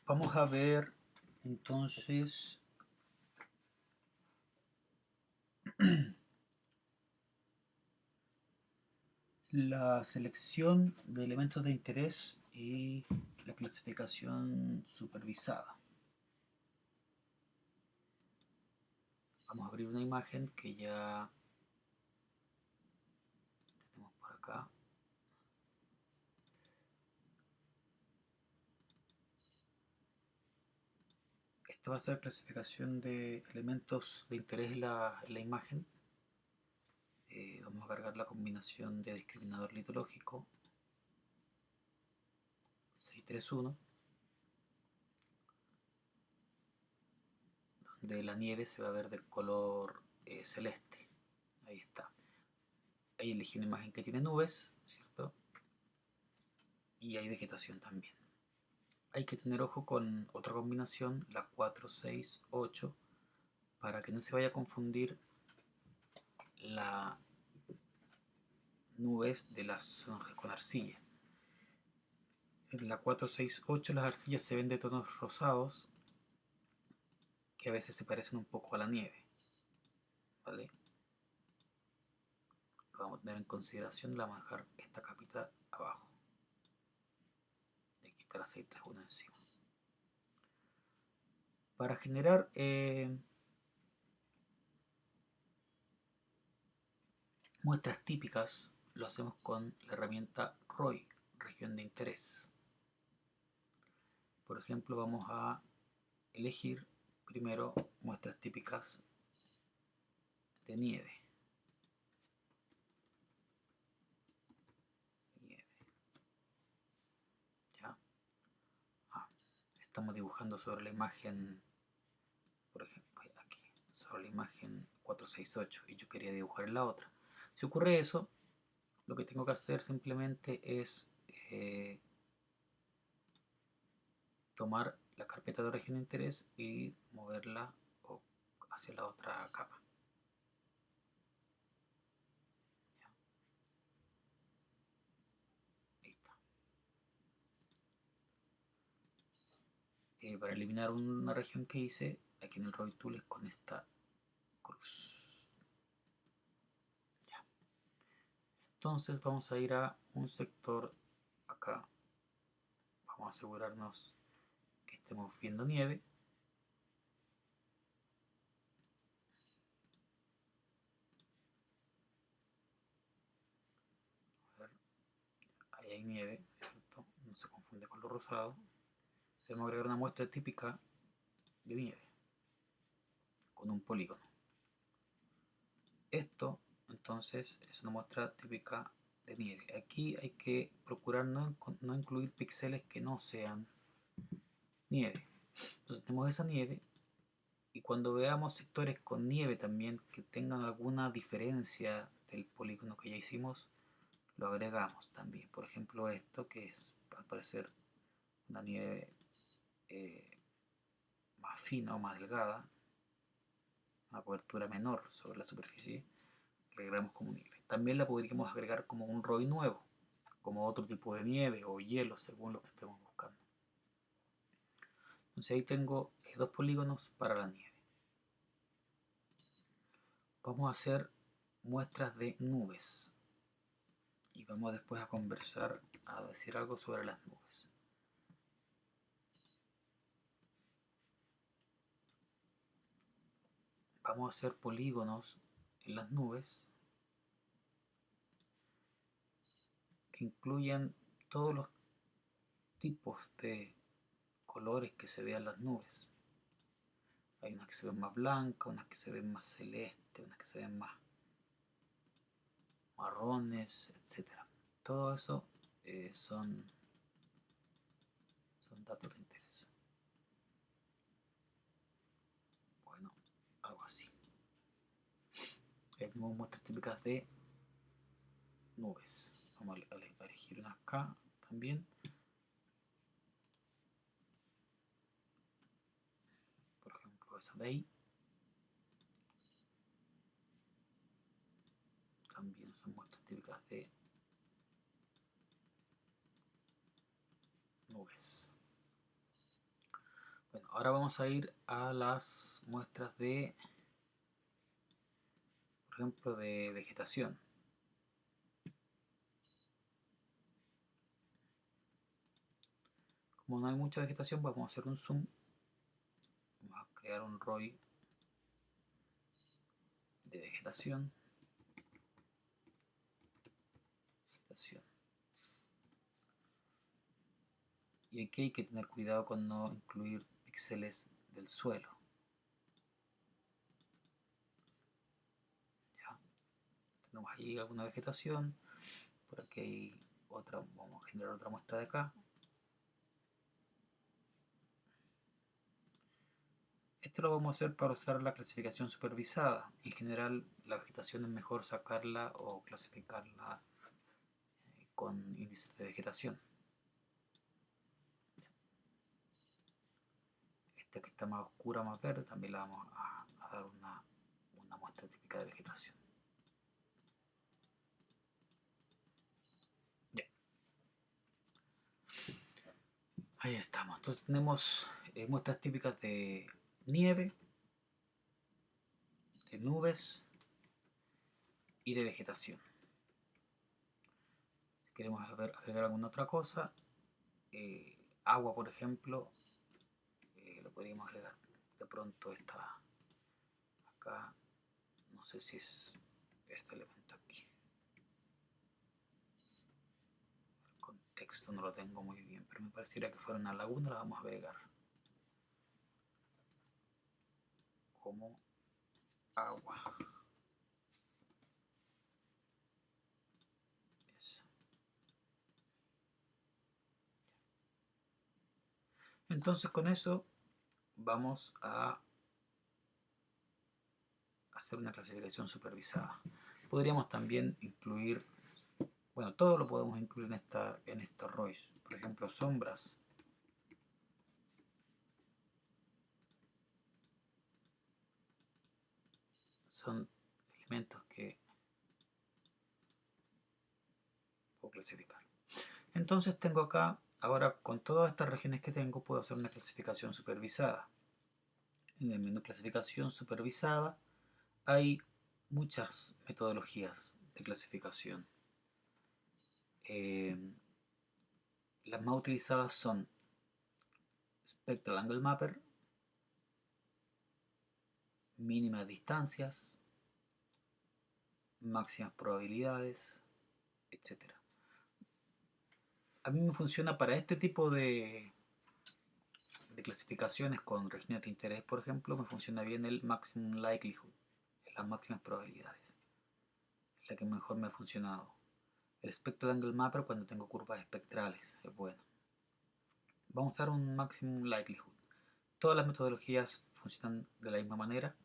Vamos a ver entonces la selección de elementos de interés y la clasificación supervisada. Vamos a abrir una imagen que ya tenemos por acá. Esto va a ser clasificación de elementos de interés en la imagen. Vamos a cargar la combinación de discriminador litológico 631, donde la nieve se va a ver de color celeste. Ahí está. Ahí elegí una imagen que tiene nubes, ¿cierto? Y hay vegetación también. Hay que tener ojo con otra combinación, la 4, 6, 8, para que no se vaya a confundir la nubes de las zonas con arcilla. En la 4, 6, 8 las arcillas se ven de tonos rosados que a veces se parecen un poco a la nieve, ¿vale? Lo vamos a tener en consideración, la vamos a dejar esta capita abajo. Y aquí está la 631 encima. Para generar muestras típicas lo hacemos con la herramienta ROI, región de interés. Por ejemplo, vamos a elegir primero muestras típicas de nieve. ¿Ya? Estamos dibujando sobre la imagen, por ejemplo, aquí, sobre la imagen 468 y yo quería dibujar en la otra. Si ocurre eso, lo que tengo que hacer simplemente es tomar la carpeta de origen de interés y moverla hacia la otra capa. ¿Ya? Ahí está. Para eliminar una región que hice, aquí en el Roy Tool es con esta cruz. Ya. Entonces vamos a ir a un sector acá. Vamos a asegurarnos que estemos viendo nieve. A ver, ahí hay nieve, ¿cierto? No se confunde con lo rosado. Debemos agregar una muestra típica de nieve con un polígono. Esto entonces es una muestra típica de nieve. Aquí hay que procurar no incluir píxeles que no sean nieve. Entonces tenemos esa nieve y cuando veamos sectores con nieve también que tengan alguna diferencia del polígono que ya hicimos, lo agregamos también. Por ejemplo esto que es al parecer una nieve más fina o más delgada, una cobertura menor sobre la superficie, le agregamos como nieve. También la podríamos agregar como un ROI nuevo, como otro tipo de nieve o hielo según lo que estemos buscando. Entonces ahí tengo dos polígonos para la nieve. Vamos a hacer muestras de nubes y vamos después a conversar, a decir algo sobre las nubes. Vamos a hacer polígonos en las nubes que incluyan todos los tipos de colores que se vean las nubes. Hay unas que se ven más blancas, unas que se ven más celestes, unas que se ven más marrones, etcétera. Todo eso son datos de interés. Bueno, algo así. Tenemos muestras típicas de nubes. Vamos a elegir una acá también. Por ejemplo, esa de ahí. También son muestras típicas de nubes. Bueno, ahora vamos a ir a las muestras de, por ejemplo, de vegetación. Como no hay mucha vegetación, vamos a hacer un zoom. Vamos a crear un ROI de vegetación. Y aquí hay que tener cuidado con no incluir píxeles del suelo. ¿Ya? Tenemos ahí alguna vegetación. Por aquí hay otra. Vamos a generar otra muestra de acá. Esto lo vamos a hacer para usar la clasificación supervisada. En general, la vegetación es mejor sacarla o clasificarla con índices de vegetación. Esta que está más oscura, más verde, también le vamos a dar una muestra típica de vegetación. Ya. Ahí estamos. Entonces tenemos muestras típicas de nieve, de nubes y de vegetación. Si queremos agregar alguna otra cosa, agua por ejemplo, lo podríamos agregar. De pronto está acá, no sé si es este elemento aquí. El contexto no lo tengo muy bien, pero me pareciera que fuera una laguna, la vamos a agregar como agua. Eso. Entonces con eso vamos a hacer una clasificación supervisada. Podríamos también incluir, bueno, todo lo podemos incluir en estos ROIs. Por ejemplo, sombras. Son elementos que puedo clasificar. Entonces tengo acá, ahora con todas estas regiones que tengo, puedo hacer una clasificación supervisada. En el menú clasificación supervisada hay muchas metodologías de clasificación. Las más utilizadas son Spectral Angle Mapper, mínimas distancias, máximas probabilidades, etc. A mí me funciona para este tipo de clasificaciones con regiones de interés, por ejemplo, me funciona bien el Maximum Likelihood, las máximas probabilidades. Es la que mejor me ha funcionado. El Spectral Angle Mapper cuando tengo curvas espectrales, es bueno. Vamos a usar un Maximum Likelihood. Todas las metodologías funcionan de la misma manera,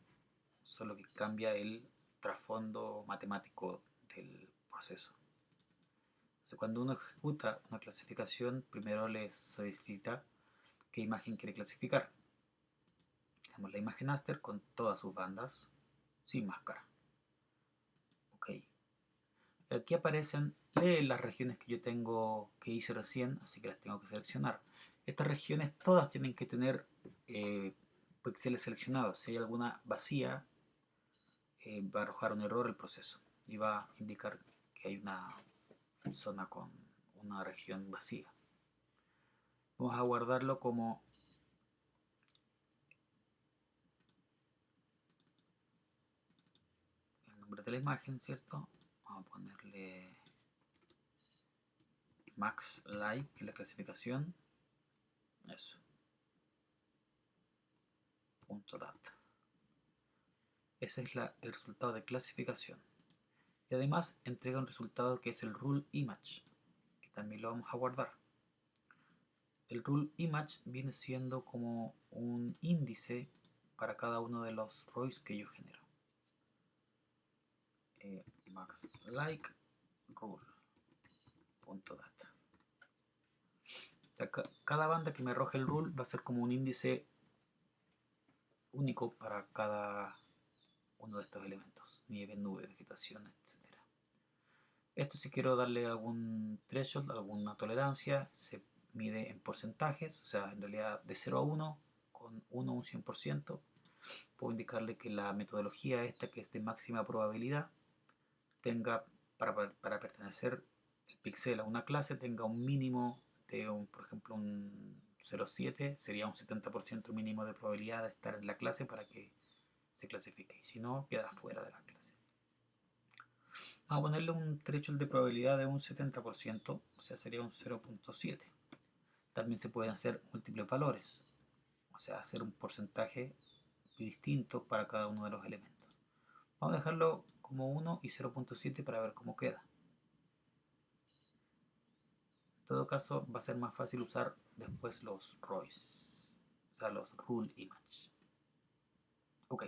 solo que cambia el trasfondo matemático del proceso. Entonces, cuando uno ejecuta una clasificación, primero le solicita qué imagen quiere clasificar. Tenemos la imagen master con todas sus bandas sin máscara. Ok. Aquí aparecen las regiones que yo tengo, que hice recién, así que las tengo que seleccionar. Estas regiones todas tienen que tener píxeles seleccionados. Si hay alguna vacía, va a arrojar un error el proceso y va a indicar que hay una zona con una región vacía. Vamos a guardarlo como el nombre de la imagen, ¿cierto? Vamos a ponerle max like, que es la clasificación. Eso. Punto data. Ese es el resultado de clasificación. Y además entrega un resultado que es el rule image, que también lo vamos a guardar. El rule image viene siendo como un índice para cada uno de los ROIs que yo genero. Max like rule.data. O sea, cada banda que me arroje el rule va a ser como un índice único para cada uno de estos elementos: nieve, nube, vegetación, etc. Esto, si quiero darle algún threshold, alguna tolerancia, se mide en porcentajes, o sea, en realidad de 0 a 1, con con 1 o un 100%. Puedo indicarle que la metodología esta, que es de máxima probabilidad, tenga, para pertenecer el píxel a una clase, tenga un mínimo de, por ejemplo, un 0,7, sería un 70% mínimo de probabilidad de estar en la clase para que se clasifique. Y si no, queda fuera de la clase. Vamos a ponerle un threshold de probabilidad de un 70%, o sea, sería un 0,7. También se pueden hacer múltiples valores, o sea, hacer un porcentaje distinto para cada uno de los elementos. Vamos a dejarlo como 1 y 0,7 para ver cómo queda. En todo caso, va a ser más fácil usar después los ROIs, o sea, los Rule Image. Ok.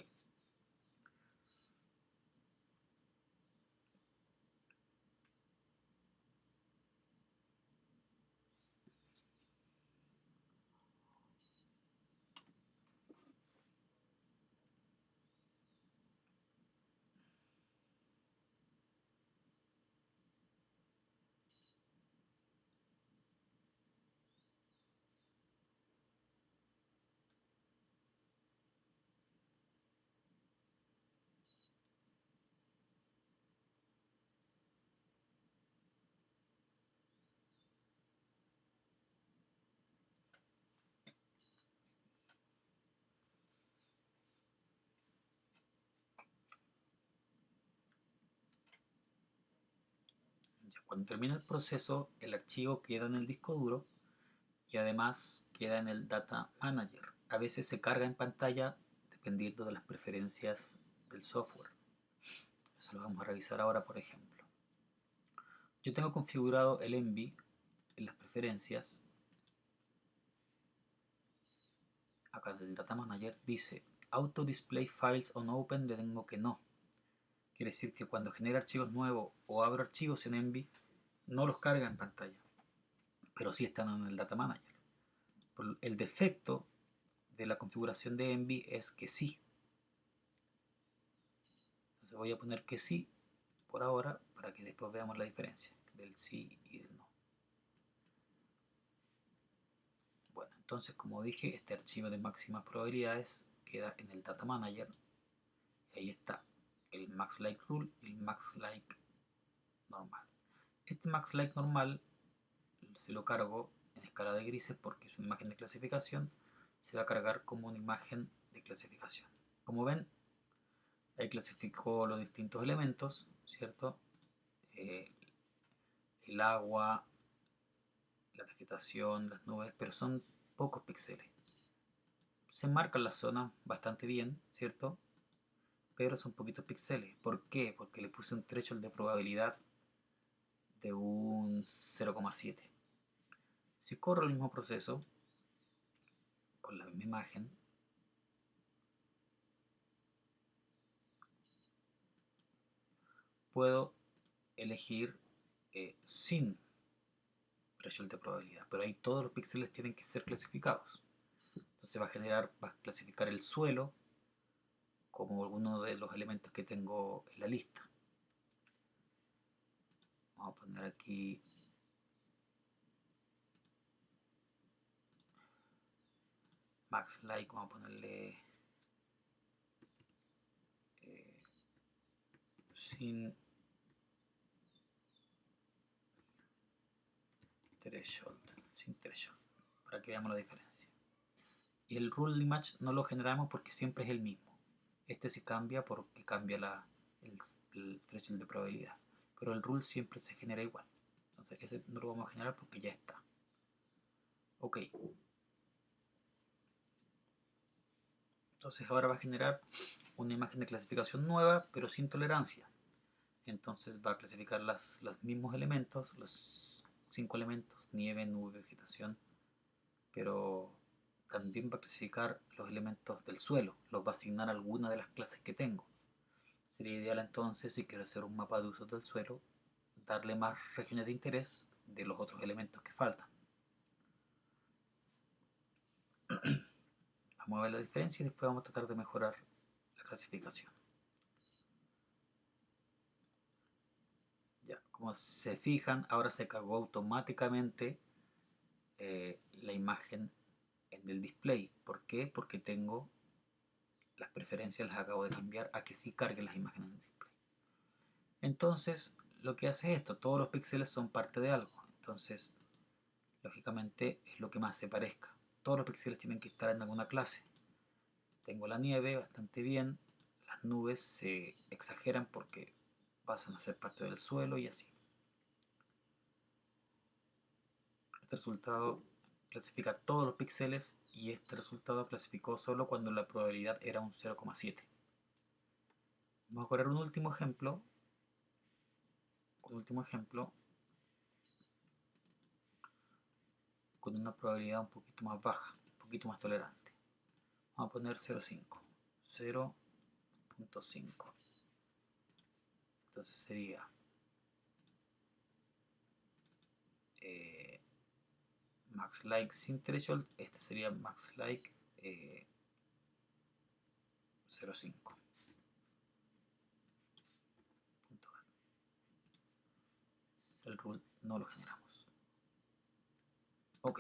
Cuando termina el proceso, el archivo queda en el disco duro y además queda en el Data Manager. A veces se carga en pantalla dependiendo de las preferencias del software. Eso lo vamos a revisar ahora, por ejemplo. Yo tengo configurado el Envy en las preferencias. Acá en el Data Manager dice Auto Display Files on Open, le tengo que no. Quiere decir que cuando genero archivos nuevos o abro archivos en Envy, no los carga en pantalla, pero sí están en el Data Manager. El defecto de la configuración de Envy es que sí. Entonces voy a poner que sí por ahora para que después veamos la diferencia del sí y del no. Bueno, entonces como dije, este archivo de máximas probabilidades queda en el Data Manager. Y ahí está el Max Like Rule y el Max Like normal. Este Max Like normal se lo cargo en escala de grises porque es una imagen de clasificación. Se va a cargar como una imagen de clasificación. Como ven, ahí clasificó los distintos elementos, ¿cierto? Eh, el agua, la vegetación, las nubes, pero son pocos píxeles. Se marcan las zonas bastante bien, ¿cierto? Pero son poquitos píxeles. ¿Por qué? Porque le puse un threshold de probabilidad de un 0,7. Si corro el mismo proceso con la misma imagen, puedo elegir sin threshold de probabilidad, pero ahí todos los píxeles tienen que ser clasificados. Entonces va a clasificar el suelo como alguno de los elementos que tengo en la lista. Vamos a poner aquí Max Like, vamos a ponerle sin threshold, para que veamos la diferencia. Y el Rule Image no lo generamos porque siempre es el mismo. Este sí cambia porque cambia el threshold de probabilidad. Pero el rule siempre se genera igual. Entonces ese no lo vamos a generar porque ya está. Ok. Entonces ahora va a generar una imagen de clasificación nueva, pero sin tolerancia. Entonces va a clasificar los mismos elementos, los 5 elementos, nieve, nube, vegetación, pero también va a clasificar los elementos del suelo, los va a asignar a alguna de las clases que tengo. Sería ideal entonces, si quiero hacer un mapa de usos del suelo, darle más regiones de interés de los otros elementos que faltan. Vamos a ver la diferencia y después vamos a tratar de mejorar la clasificación. Ya, como se fijan, ahora se cargó automáticamente la imagen en el display. ¿Por qué? Porque tengo las preferencias, las acabo de cambiar a que sí carguen las imágenes en el display. Entonces, lo que hace es esto, todos los píxeles son parte de algo. Entonces, lógicamente es lo que más se parezca. Todos los píxeles tienen que estar en alguna clase. Tengo la nieve bastante bien, las nubes se exageran porque pasan a ser parte del suelo y así. Este resultado clasifica todos los píxeles y este resultado clasificó solo cuando la probabilidad era un 0,7. Vamos a poner un último ejemplo. Con una probabilidad un poquito más baja, un poquito más tolerante. Vamos a poner 0,5. 0,5. Entonces sería max like sin threshold. Este sería max like 0,5. El rule no lo generamos. Ok.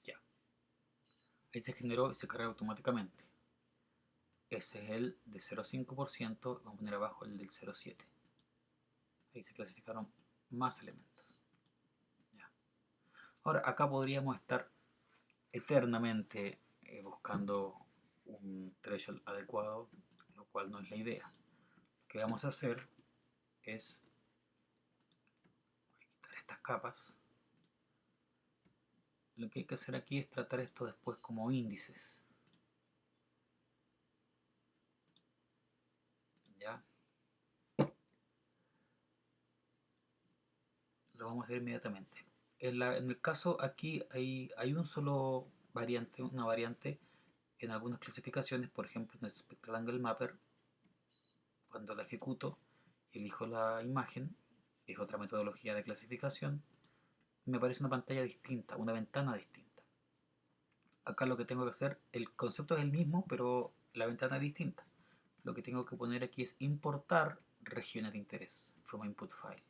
Ya. Ahí se generó y se carga automáticamente. Ese es el de 0,5%. Vamos a poner abajo el del 0,7. Ahí se clasificaron más elementos. Ya. Ahora, acá podríamos estar eternamente buscando un threshold adecuado, lo cual no es la idea. Lo que vamos a hacer es quitar estas capas. Lo que hay que hacer aquí es tratar esto después como índices. ¿Ya? Lo vamos a hacer inmediatamente. En el caso aquí hay un solo variante, una variante en algunas clasificaciones, por ejemplo en el Spectral Angle Mapper, cuando la ejecuto y elijo la imagen, es otra metodología de clasificación, me aparece una pantalla distinta, una ventana distinta. Acá lo que tengo que hacer, el concepto es el mismo, pero la ventana es distinta. Lo que tengo que poner aquí es importar regiones de interés from input file.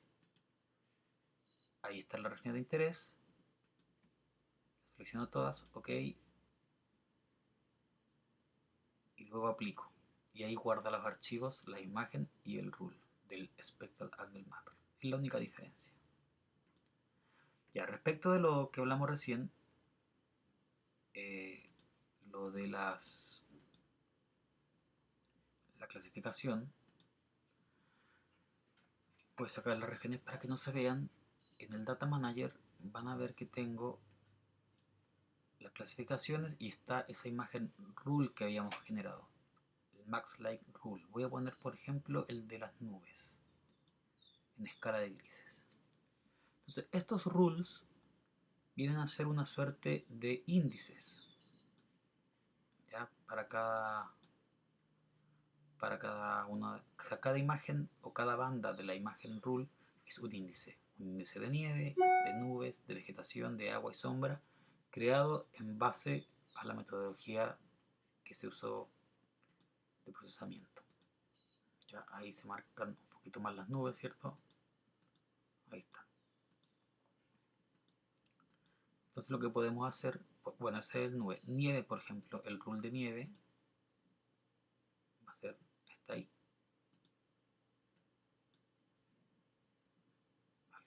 Ahí está la región de interés. Selecciono todas, ok. Y luego aplico. Y ahí guarda los archivos, la imagen y el rule del Spectral Angle Mapper. Es la única diferencia. Ya, respecto de lo que hablamos recién, lo de la clasificación, pues sacar las regiones para que no se vean. En el Data Manager van a ver que tengo las clasificaciones y está esa imagen rule que habíamos generado, el Max Like Rule. Voy a poner por ejemplo el de las nubes en escala de grises. Entonces estos rules vienen a ser una suerte de índices, ¿ya? Cada imagen o cada banda de la imagen rule es un índice de nieve, de nubes, de vegetación, de agua y sombra, creado en base a la metodología que se usó de procesamiento. Ya ahí se marcan un poquito más las nubes, ¿cierto? Ahí está. Entonces lo que podemos hacer, bueno, ese es el nube. Nieve, por ejemplo, el rule de nieve va a ser, está ahí. Vale.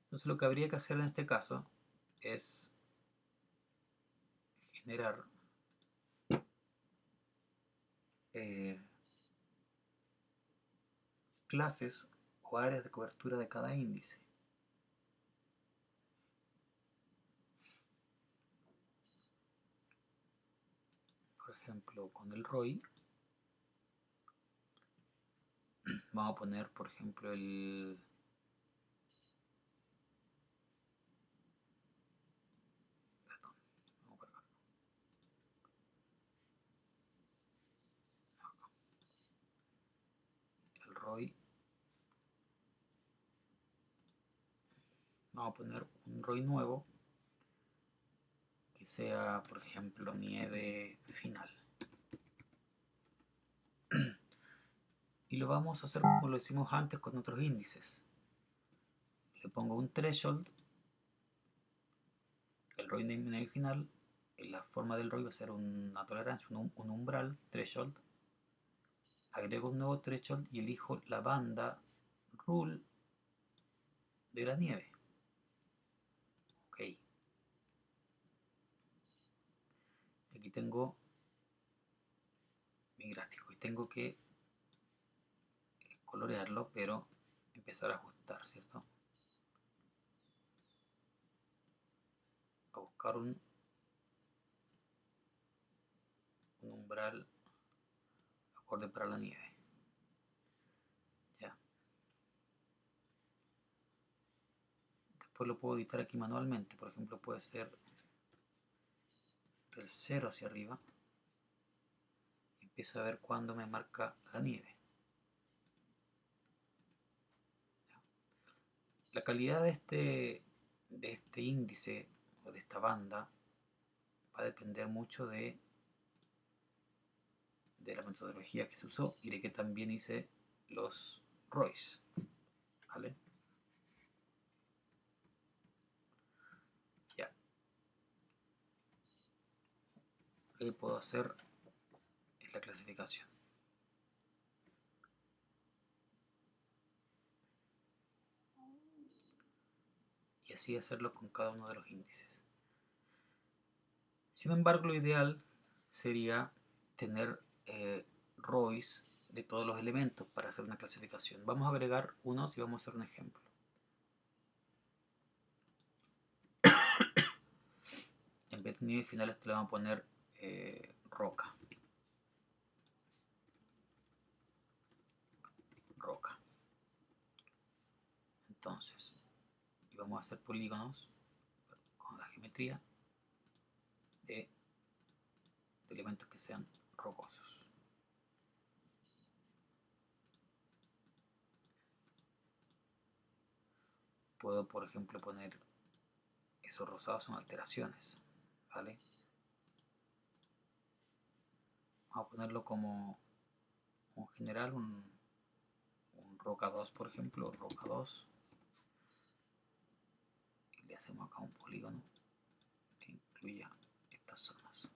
Entonces lo que habría que hacer en este caso es generar eh, clases o áreas de cobertura de cada índice. ejemplo, con el ROI, vamos a poner, por ejemplo, el... Perdón, vamos a cargar. El ROI. Vamos a poner un ROI nuevo que sea, por ejemplo, nieve final. Y lo vamos a hacer como lo hicimos antes con otros índices. Le pongo un threshold, el ROI de nieve final, la forma del ROI va a ser una tolerancia, un umbral, threshold. Agrego un nuevo threshold y elijo la banda rule de la nieve. Ok. Aquí tengo mi gráfico y tengo que colorearlo, pero empezar a ajustar, ¿cierto? A buscar un umbral acorde para la nieve. Ya. Después lo puedo editar aquí manualmente. Por ejemplo, puede ser del 0 hacia arriba. Empiezo a ver cuándo me marca la nieve. La calidad de este índice o de esta banda va a depender mucho de la metodología que se usó y de que también hice los ROIs. ¿Vale? Ya. Lo que puedo hacer es la clasificación. Y así hacerlo con cada uno de los índices. Sin embargo, lo ideal sería tener ROIs de todos los elementos para hacer una clasificación. Vamos a agregar unos y vamos a hacer un ejemplo. En vez de nivel final, esto le vamos a poner roca. Roca. Entonces, vamos a hacer polígonos con la geometría de elementos que sean rocosos. Puedo, por ejemplo, poner esos rosados son alteraciones, ¿vale? Vamos a ponerlo como un general, un roca 2, por ejemplo, roca 2. Y le hacemos acá un polígono que incluya estas zonas.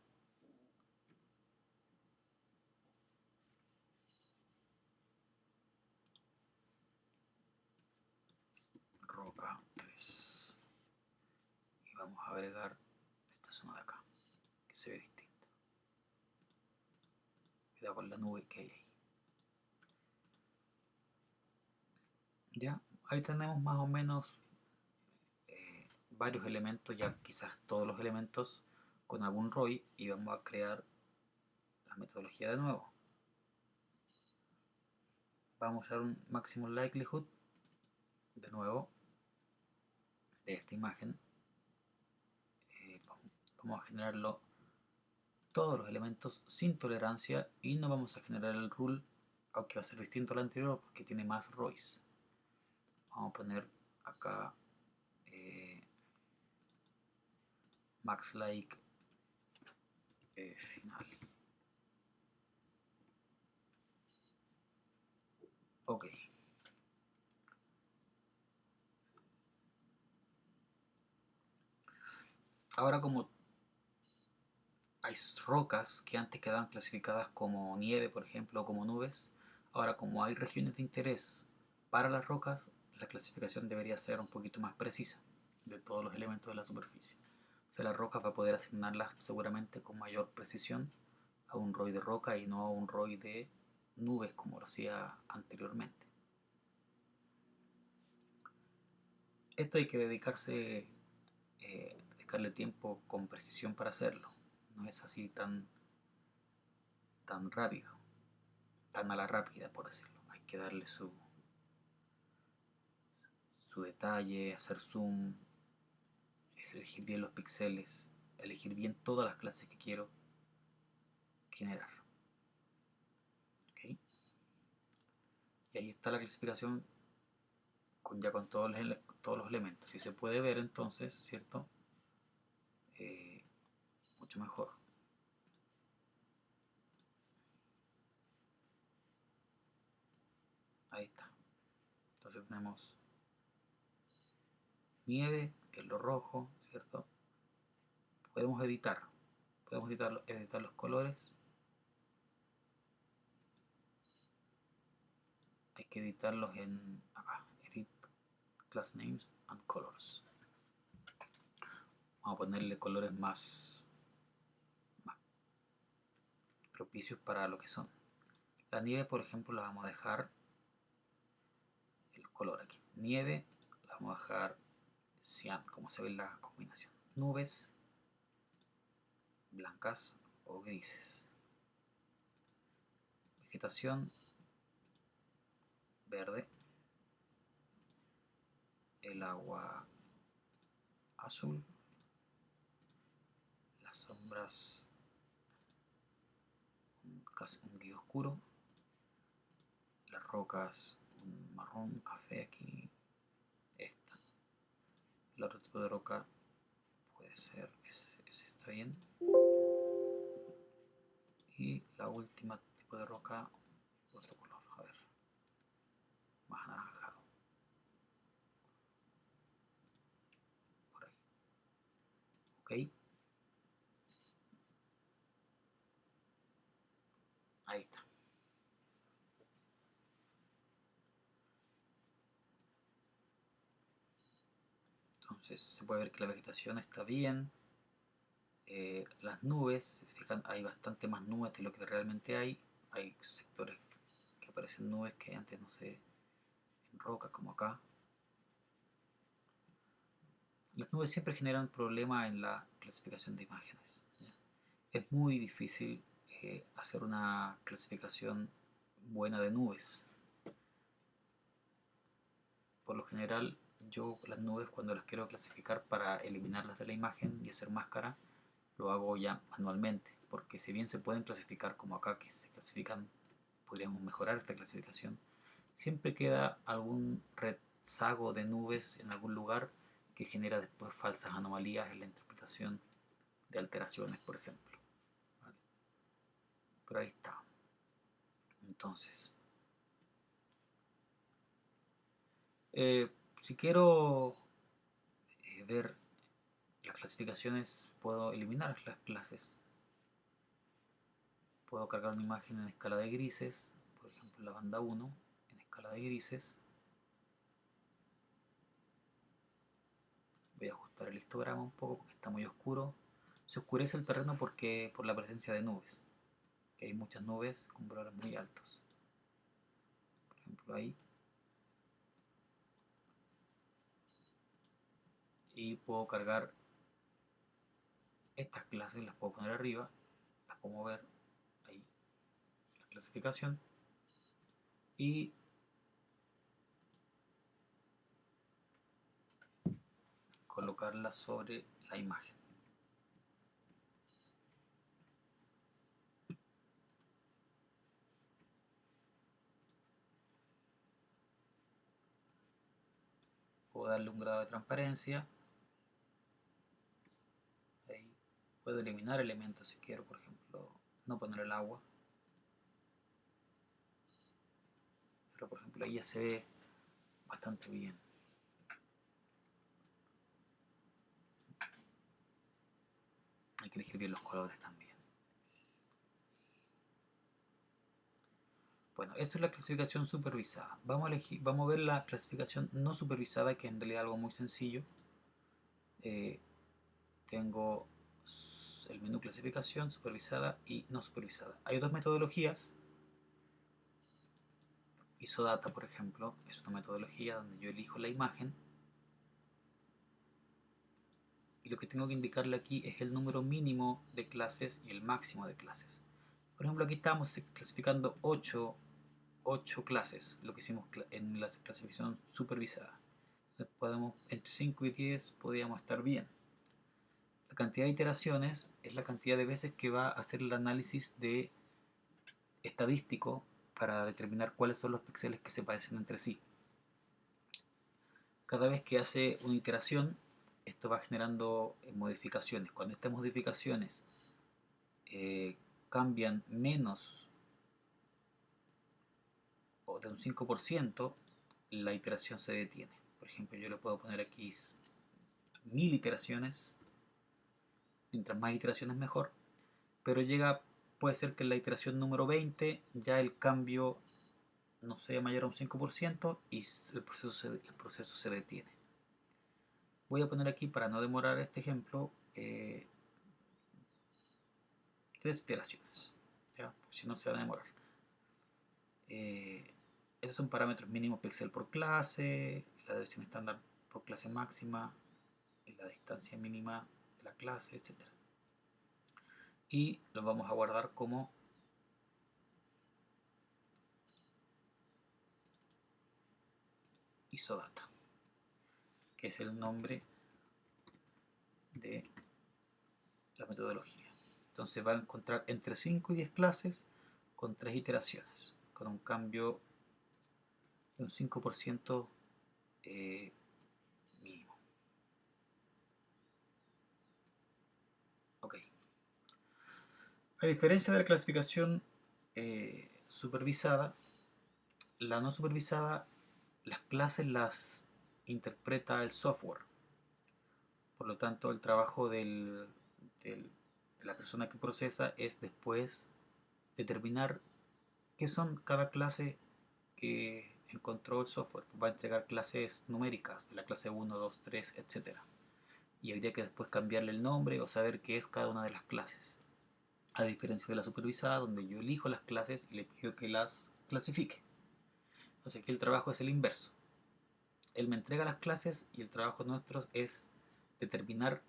Roca 3. Y vamos a agregar esta zona de acá, que se ve distinta. Cuidado con la nube que hay ahí. Ya, ahí tenemos más o menos varios elementos, ya quizás todos los elementos con algún ROI, y vamos a crear la metodología de nuevo. Vamos a usar un maximum likelihood de nuevo de esta imagen. Vamos a generarlo todos los elementos sin tolerancia y no vamos a generar el rule, aunque va a ser distinto al anterior porque tiene más ROIs. Vamos a poner acá max like final. Ok. Ahora, como hay rocas que antes quedaban clasificadas como nieve, por ejemplo, o como nubes, ahora como hay regiones de interés para las rocas, la clasificación debería ser un poquito más precisa de todos los elementos de la superficie. O sea, las rocas va a poder asignarlas seguramente con mayor precisión a un ROI de roca y no a un ROI de nubes como lo hacía anteriormente. Esto hay que dedicarle tiempo con precisión para hacerlo. No es así tan tan rápido, tan a la rápida, por decirlo. Hay que darle su detalle, hacer zoom, elegir bien los píxeles, elegir bien todas las clases que quiero generar. ¿Okay? Y ahí está la clasificación ya con todos los elementos. Si se puede ver entonces, ¿cierto? Mucho mejor. Ahí está. Entonces tenemos nieve, que es lo rojo, ¿cierto? Podemos editar los colores. Hay que editarlos en acá, Edit Class Names and Colors. Vamos a ponerle colores más propicios para lo que son. La nieve, por ejemplo, la vamos a dejar el color aquí. Nieve, la vamos a dejar cian, como se ve en la combinación. Nubes, blancas o grises. Vegetación, verde. El agua, azul. Las sombras, casi un gris oscuro. Las rocas, un marrón, un café aquí. Esta. El otro tipo de roca puede ser ese está bien. Y la última tipo de roca, otro color, a ver, más anaranjado, por ahí. Ok, ahí está. Entonces se puede ver que la vegetación está bien. Las nubes, si se fijan, hay bastante más nubes de lo que realmente hay. Hay sectores que aparecen nubes que antes no se en rocas como acá. Las nubes siempre generan problemas en la clasificación de imágenes, ¿ya? Es muy difícil hacer una clasificación buena de nubes. Por lo general, yo las nubes cuando las quiero clasificar para eliminarlas de la imagen y hacer máscara, lo hago ya manualmente, porque si bien se pueden clasificar como acá, que se clasifican, podríamos mejorar esta clasificación, siempre queda algún rezago de nubes en algún lugar que genera después falsas anomalías en la interpretación de alteraciones, por ejemplo. ¿Vale? Pero ahí está. Entonces, si quiero ver las clasificaciones, puedo eliminar las clases. Puedo cargar una imagen en escala de grises, por ejemplo la banda 1 en escala de grises. Voy a ajustar el histograma un poco porque está muy oscuro. Se oscurece el terreno porque por la presencia de nubes, que hay muchas nubes con valores muy altos. Por ejemplo ahí. Y puedo cargar estas clases, las puedo poner arriba, las puedo mover ahí, la clasificación, y colocarlas sobre la imagen. Puedo darle un grado de transparencia. Ahí puedo eliminar elementos si quiero, por ejemplo, no poner el agua. Pero por ejemplo ahí ya se ve bastante bien. Hay que elegir bien los colores también. Bueno, esto es la clasificación supervisada. Vamos a ver la clasificación no supervisada, que es en realidad algo muy sencillo. Tengo el menú clasificación, supervisada y no supervisada. Hay dos metodologías. Isodata, por ejemplo, es una metodología donde yo elijo la imagen y lo que tengo que indicarle aquí es el número mínimo de clases y el máximo de clases. Por ejemplo, aquí estamos clasificando 8 clases, lo que hicimos en la clasificación supervisada. Entonces podemos, entre 5 y 10 podríamos estar bien. La cantidad de iteraciones es la cantidad de veces que va a hacer el análisis de estadístico para determinar cuáles son los píxeles que se parecen entre sí. Cada vez que hace una iteración, esto va generando modificaciones. Cuando estas modificaciones cambian menos o de un 5%, la iteración se detiene. Por ejemplo, yo le puedo poner aquí 1000 iteraciones, mientras más iteraciones mejor, pero puede ser que en la iteración número 20 ya el cambio no sea mayor a un 5% y el proceso se detiene. Voy a poner aquí, para no demorar este ejemplo, 3 iteraciones, ¿ya? Porque si no se va a demorar. Esos son parámetros mínimos píxel por clase, la deviación estándar por clase máxima, la distancia mínima de la clase, etc. Y los vamos a guardar como isodata, que es el nombre de la metodología. Entonces va a encontrar entre 5 y 10 clases con 3 iteraciones, con un cambio de un 5% mínimo. Ok. A diferencia de la clasificación supervisada, la no supervisada, las clases las interpreta el software. Por lo tanto, el trabajo de la persona que procesa es después determinar qué son cada clase que encontró el software. Va a entregar clases numéricas de la clase 1, 2, 3, etc. Y habría que después cambiarle el nombre o saber qué es cada una de las clases. A diferencia de la supervisada, donde yo elijo las clases y le pido que las clasifique. Entonces aquí el trabajo es el inverso. Él me entrega las clases y el trabajo nuestro es determinar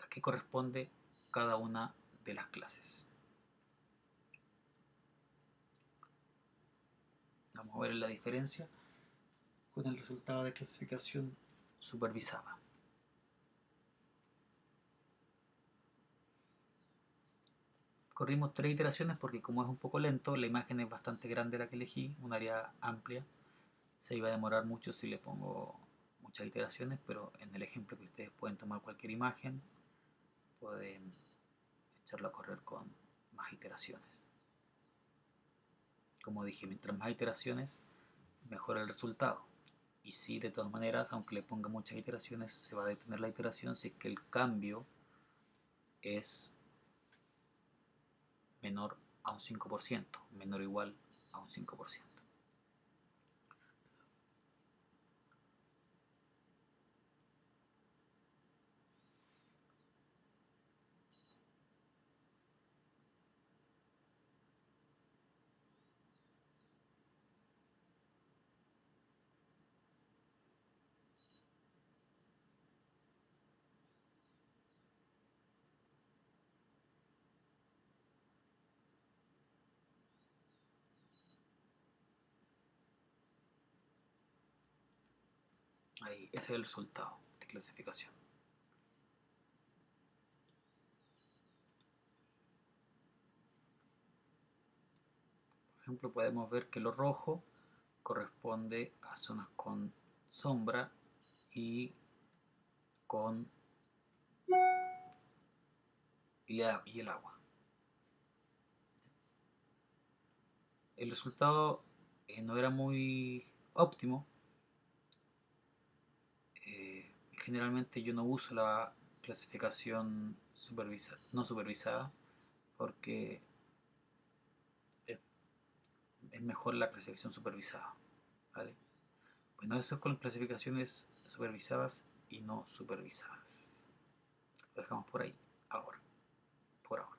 a qué corresponde cada una de las clases. Vamos a ver la diferencia con el resultado de clasificación supervisada. Corrimos 3 iteraciones porque, como es un poco lento, la imagen es bastante grande la que elegí, un área amplia. Se iba a demorar mucho si le pongo muchas iteraciones, pero en el ejemplo que ustedes pueden tomar cualquier imagen, pueden echarlo a correr con más iteraciones. Como dije, mientras más iteraciones, mejora el resultado. Y si de todas maneras, aunque le ponga muchas iteraciones, se va a detener la iteración si es que el cambio es menor a un 5%, menor o igual a un 5%. Ahí, ese es el resultado de clasificación. Por ejemplo, podemos ver que lo rojo corresponde a zonas con sombra y con y el agua. El resultado no era muy óptimo. Generalmente yo no uso la clasificación no supervisada porque es, es mejor la clasificación supervisada, ¿vale? Bueno, eso es con clasificaciones supervisadas y no supervisadas. Lo dejamos por ahí, ahora, por ahora.